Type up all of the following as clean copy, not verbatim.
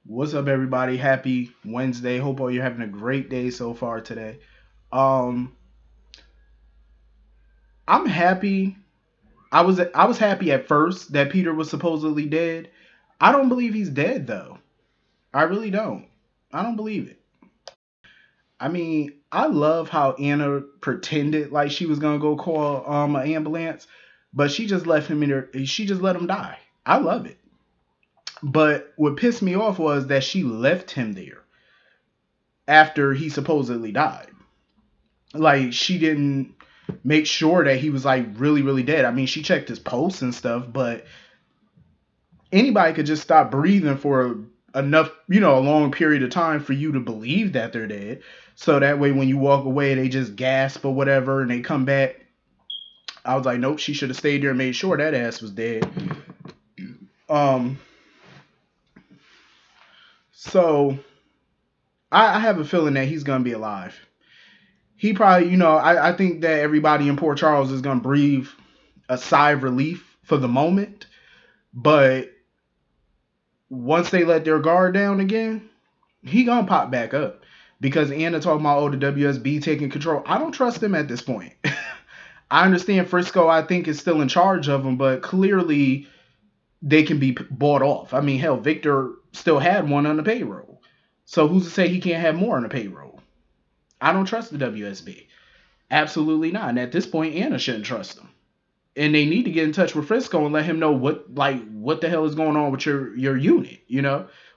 What's up, everybody? Happy Wednesday. Hope all you're having a great day so far today. Um, I'm happy. I was happy at first that Peter was supposedly dead. I don't believe he's dead though. I really don't. I don't believe it. I mean, I love how Anna pretended like she was gonna go call an ambulance, but she just left him in there. She just let him die. I love it. But what pissed me off was that she left him there after he supposedly died. Like she didn't make sure that he was like really really dead. I mean, she checked his pulse and stuff, but anybody could just stop breathing for enough, a long period of time for you to believe that they're dead. So that way when you walk away they just gasp or whatever and they come back. I was like, nope, she should have stayed there and made sure that ass was dead. Um so I have a feeling that he's gonna be alive. He probably, I think that everybody in Port Charles is gonna breathe a sigh of relief for the moment. But once they let their guard down again, he gonna pop back up. Because Anna talking about, oh, the WSB taking control. I don't trust them at this point. I understand Frisco, I think, is still in charge of them, but clearly they can be bought off. I mean, hell, Victor still had one on the payroll. So who's to say he can't have more on the payroll? I don't trust the WSB. Absolutely not. And at this point, Anna shouldn't trust them. And they need to get in touch with Frisco and let him know what the hell is going on with your unit,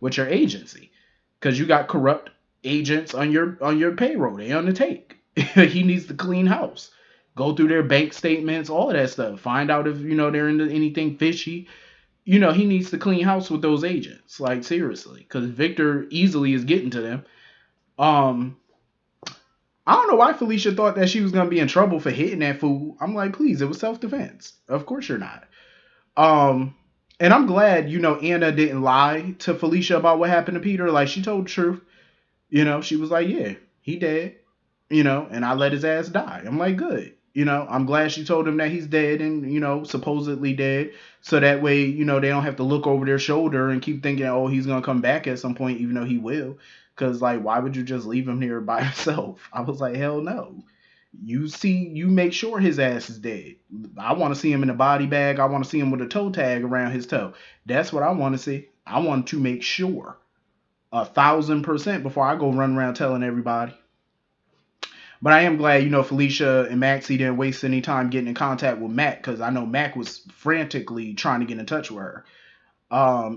with your agency, because you got corrupt agents on your payroll. They on the take. He needs to clean house, go through their bank statements, all of that stuff, find out if they're into anything fishy. He needs to clean house with those agents, like seriously, because Victor easily is getting to them. Um, I don't know why Felicia thought that she was gonna be in trouble for hitting that fool. I'm like, please, it was self defense. Of course you're not. Um, and I'm glad, Anna didn't lie to Felicia about what happened to Peter. Like she told the truth. She was like, yeah, he dead. And I let his ass die. I'm like, good. I'm glad she told him that he's dead and supposedly dead, so that way they don't have to look over their shoulder and keep thinking, oh, he's gonna come back at some point, even though he will. Cause like, why would you just leave him here by himself? I was like, hell no. You make sure his ass is dead. I want to see him in a body bag. I want to see him with a toe tag around his toe. That's what I want to see. I want to make sure 1,000% before I go run around telling everybody. But I am glad, Felicia and Maxie didn't waste any time getting in contact with Mac, because I know Mac was frantically trying to get in touch with her.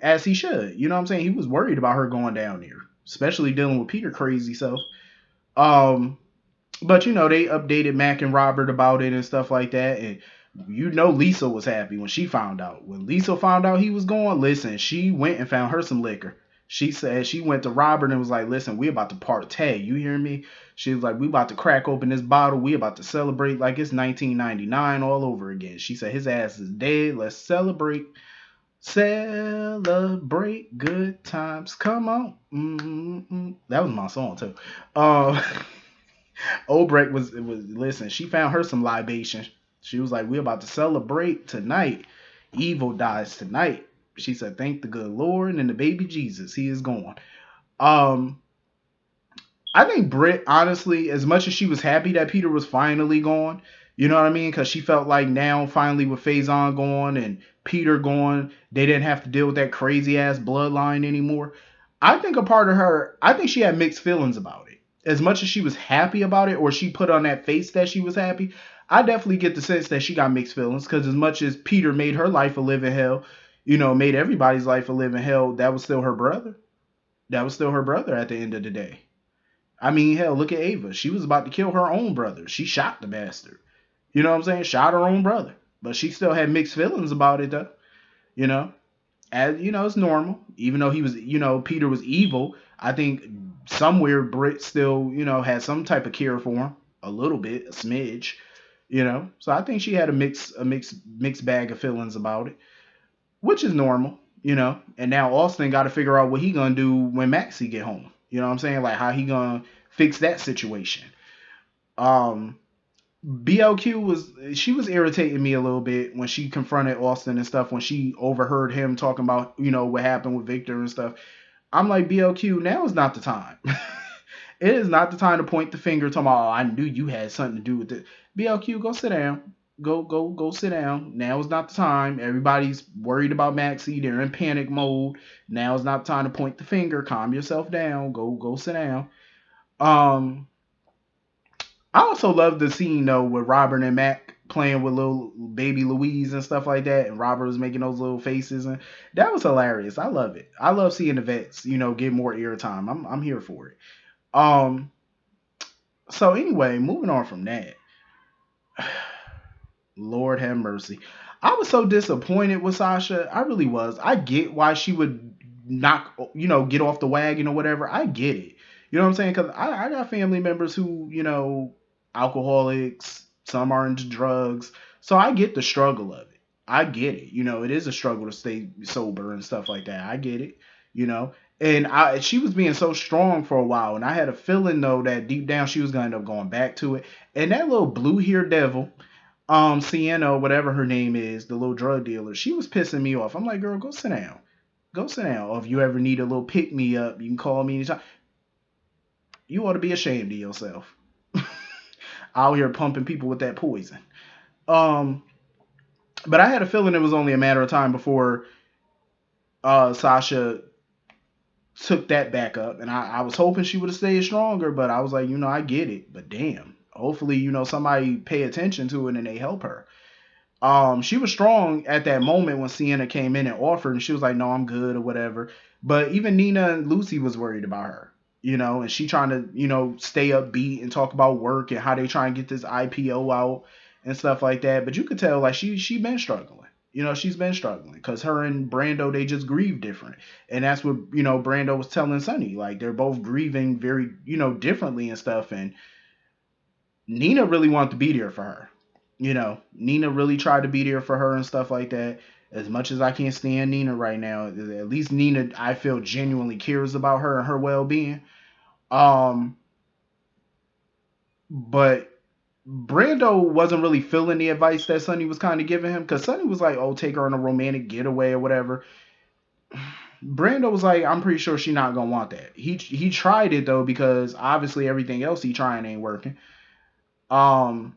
As he should. You know what I'm saying? He was worried about her going down there, especially dealing with Peter crazy self. Um, but they updated Mac and Robert about it and stuff like that. And Lisa was happy when she found out. When Lisa found out he was going, listen, she went and found her some liquor. She said she went to Robert and was like, listen, we about to partay. You hear me? She was like, we about to crack open this bottle. We about to celebrate like it's 1999 all over again. She said his ass is dead. Let's celebrate. Celebrate good times. Come on. Mm-hmm. That was my song too. Uh, Obrecht was listen. She found her some libation. She was like, "We're about to celebrate tonight. Evil dies tonight." She said, "Thank the good Lord and the baby Jesus. He is gone." Um, I think Britt, honestly, as much as she was happy that Peter was finally gone, you know what I mean? Because she felt like now, finally, with Faison gone and Peter gone, they didn't have to deal with that crazy ass bloodline anymore. I think a part of her, I think she had mixed feelings about it. As much as she was happy about it, or she put on that face that she was happy, I definitely get the sense that she got mixed feelings. Because as much as Peter made her life a living hell, made everybody's life a living hell, that was still her brother. That was still her brother at the end of the day. I mean, hell, look at Ava. She was about to kill her own brother. She shot the bastard. You know what I'm saying? Shot her own brother. But she still had mixed feelings about it, though. You know? As it's normal. Even though he was, Peter was evil, I think somewhere Britt still, had some type of care for him. A little bit, a smidge. So I think she had a mixed bag of feelings about it, which is normal. And now Austin got to figure out what he gonna do when Maxie get home. You know what I'm saying? Like how he gonna fix that situation. Um, BLQ was irritating me a little bit when she confronted Austin and stuff, when she overheard him talking about what happened with Victor and stuff. I'm like, BLQ, now is not the time. It is not the time to point the finger to my, oh, I knew you had something to do with it. BLQ, go sit down. Go sit down. Now is not the time. Everybody's worried about Maxie. They're in panic mode. Now is not the time to point the finger. Calm yourself down. Go sit down. Um, I also love the scene though with Robert and Mac playing with little baby Louise and stuff like that, and Robert was making those little faces, and that was hilarious. I love it. I love seeing the vets, get more airtime. I'm here for it. Um, so anyway, moving on from that. Lord have mercy. I was so disappointed with Sasha. I really was. I get why she would not, get off the wagon or whatever. I get it. You know what I'm saying? Because I got family members who, alcoholics, some are into drugs. So I get the struggle of it. I get it. It is a struggle to stay sober and stuff like that. I get it. You know, and she was being so strong for a while, and I had a feeling though that deep down she was gonna end up going back to it. And that little blue hair devil, Sienna, whatever her name is, the little drug dealer, she was pissing me off. I'm like, girl, go sit down. Go sit down. Or if you ever need a little pick me up, you can call me anytime. You ought to be ashamed of yourself. Out here pumping people with that poison. Um, but I had a feeling it was only a matter of time before Sasha took that back up. And I was hoping she would have stayed stronger, but I was like, I get it. But damn. Hopefully, somebody pay attention to it and they help her. She was strong at that moment when Sienna came in and offered, and she was like, "No, I'm good" or whatever. But even Nina and Lucy was worried about her, and she trying to, stay upbeat and talk about work and how they try and get this IPO out and stuff like that. But you could tell like she been struggling. She's been struggling because her and Brando, they just grieve different, and that's what Brando was telling Sonny, like they're both grieving very differently and stuff, and Nina really wanted to be there for her. Nina really tried to be there for her and stuff like that. As much as I can't stand Nina right now, at least Nina, I feel, genuinely cares about her and her well being. Um, but Brando wasn't really feeling the advice that Sonny was kind of giving him, because Sonny was like, "Oh, take her on a romantic getaway or whatever." Brando was like, "I'm pretty sure she's not gonna want that." He tried it though, because obviously everything else he trying ain't working. Um,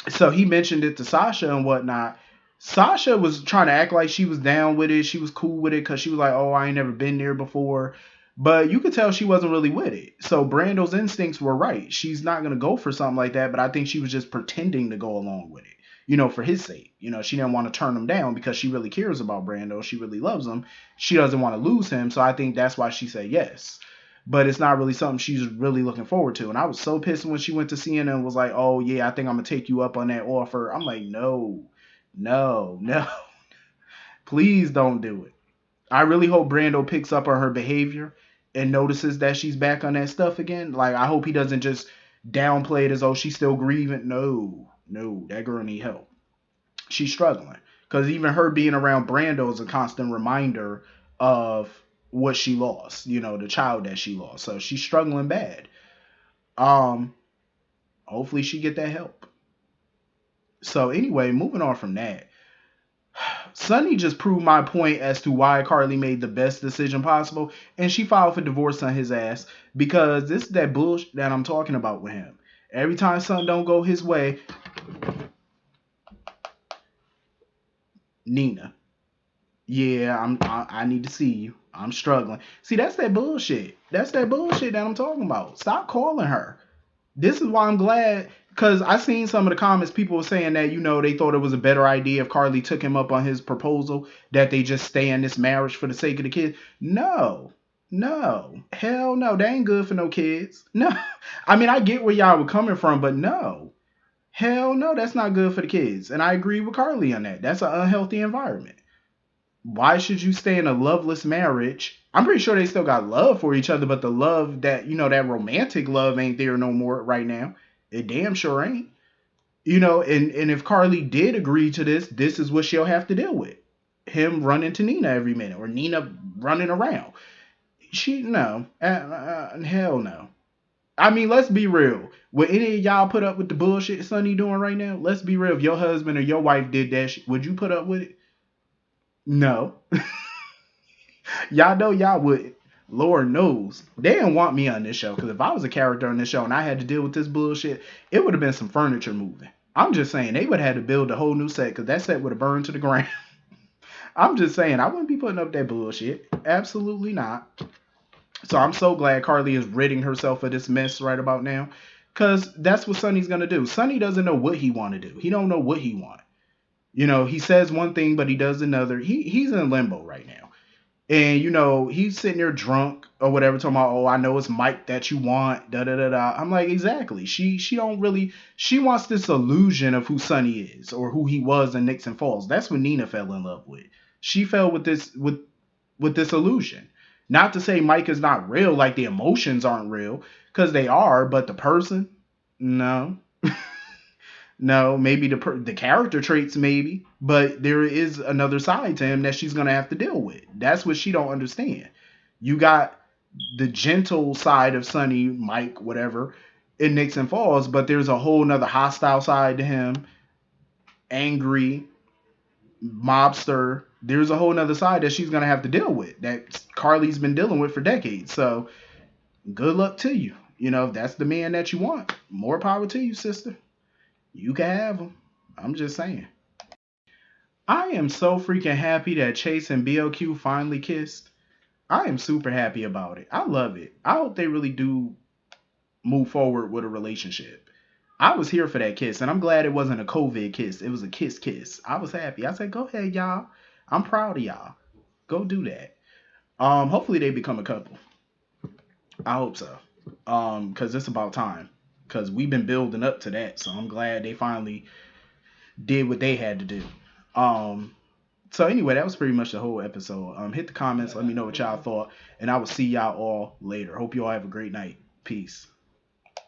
so he mentioned it to Sasha and whatnot. Sasha was trying to act like she was down with it. She was cool with it because she was like, "Oh, I ain't never been there before." But you could tell she wasn't really with it. So Brando's instincts were right. She's not going to go for something like that, but I think she was just pretending to go along with it, for his sake. She didn't want to turn him down because she really cares about Brando. She really loves him. She doesn't want to lose him. So I think that's why she said yes. But it's not really something she's really looking forward to. And I was so pissed when she went to CNN and was like, "Oh, yeah, I think I'm going to take you up on that offer." I'm like, no, no, no. Please don't do it. I really hope Brando picks up on her behavior and notices that she's back on that stuff again. Like, I hope he doesn't just downplay it as, "Oh, she's still grieving." No, no, that girl need help. She's struggling. Because even her being around Brando is a constant reminder of what she lost, the child that she lost. So she's struggling bad. Um, Hopefully she get that help. So anyway, moving on from that, Sunny just proved my point as to why Carly made the best decision possible, and she filed for divorce on his ass, because this is that bullshit that I'm talking about with him. Every time something don't go his way, Nina, yeah, I need to see you. I'm struggling. See, that's that bullshit. That's that bullshit that I'm talking about. Stop calling her. This is why I'm glad, because I seen some of the comments, people were saying that they thought it was a better idea if Carly took him up on his proposal, that they just stay in this marriage for the sake of the kids. No, no, hell no, that ain't good for no kids. No, I mean, I get where y'all were coming from, but no, hell no, that's not good for the kids. And I agree with Carly on that. That's an unhealthy environment. Why should you stay in a loveless marriage? I'm pretty sure they still got love for each other, but the love that, that romantic love ain't there no more right now. It damn sure ain't. And if Carly did agree to this is what she'll have to deal with. Him running to Nina every minute, or Nina running around. No. Hell no. I mean, let's be real. Would any of y'all put up with the bullshit Sonny doing right now? Let's be real. If your husband or your wife did that shit, would you put up with it? No. Y'all know y'all wouldn't. Lord knows they didn't want me on this show, because if I was a character on this show and I had to deal with this bullshit, it would have been some furniture moving. I'm just saying they would have had to build a whole new set, because that set would have burned to the ground. I'm just saying I wouldn't be putting up that bullshit. Absolutely not. So I'm so glad Carly is ridding herself of this mess right about now, because that's what Sonny's gonna do. Sonny doesn't know what he want to do. He don't know what he want. He says one thing but he does another. He's in limbo right now. And he's sitting there drunk or whatever, talking about, oh, I know it's Mike that you want, da da da da. I'm like, exactly. She don't really. She wants this illusion of who Sonny is or who he was in Nixon Falls. That's what Nina fell in love with. She fell with this illusion. Not to say Mike is not real, like the emotions aren't real, because they are, but the person, no. No, maybe the character traits, maybe, but there is another side to him that she's gonna have to deal with. That's what she don't understand. You got the gentle side of Sonny, Mike, whatever, in Nixon Falls, but there's a whole nother hostile side to him, angry, mobster. There's a whole nother side that she's gonna have to deal with that Carly's been dealing with for decades. So good luck to you. If that's the man that you want, more power to you, sister. You can have him. I'm just saying. I am so freaking happy that Chase and BLQ finally kissed. I am super happy about it. I love it. I hope they really do move forward with a relationship. I was here for that kiss, and I'm glad it wasn't a COVID kiss. It was a kiss kiss. I was happy. I said, go ahead, y'all. I'm proud of y'all. Go do that. Hopefully they become a couple. I hope so. Cause it's about time. Cause we've been building up to that. So I'm glad they finally did what they had to do. Um, so anyway, that was pretty much the whole episode. Hit the comments, let me know what y'all thought, and I will see y'all all later. Hope you all have a great night. Peace.